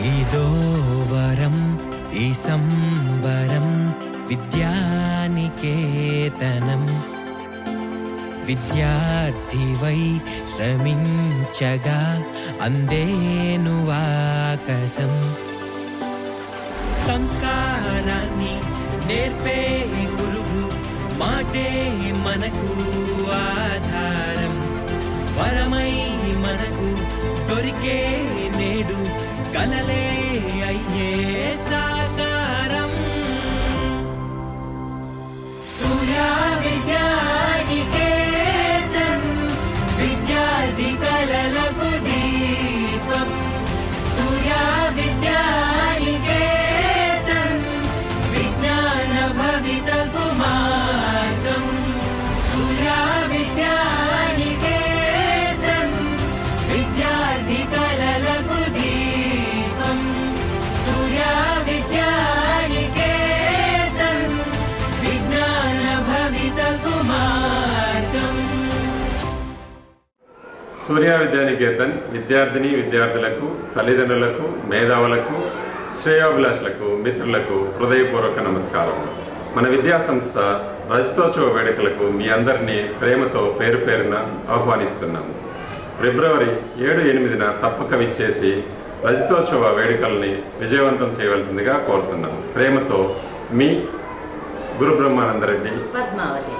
ఇదో వరం ఈ సంబరం విద్యానికేతనం విద్యార్థివై శ్రమించగా అందేను ఆకాశం సంస్కారాన్ని నేర్పే గురువు మాటే మనకు ఆధారం వరమై మనకు దొరికే నేడు కలలే అయ్యే సాకారం సూర్య విద్యానికేతన్ విద్యార్థి కలలకు దీపం సూర్య విద్యానికేతన్ విజ్ఞాన భవితకు మార్గం సూర్య విద్యానికేతన్ విద్యార్థి కలలకు దీపం సూర్య విద్యానికేతన్ విజ్ఞాన భవితకు మార్గం. సూర్య విద్యానికేతన్ విద్యార్థిని విద్యార్థులకు తల్లిదండ్రులకు మేధావులకు శ్రేయోభిలాషులకు మిత్రులకు హృదయపూర్వక నమస్కారం. మన విద్యా సంస్థ రజతోత్సవ వేడుకలకు మీ అందరినీ ప్రేమతో పేరు పేరున ఆహ్వానిస్తున్నాము. ఫిబ్రవరి 7-8 తప్పక విచ్చేసి రజతోత్సవ వేడుకల్ని విజయవంతం చేయవలసిందిగా కోరుతున్నాము. ప్రేమతో మీ గురు బ్రహ్మానందరెడ్డి, పద్మావతి.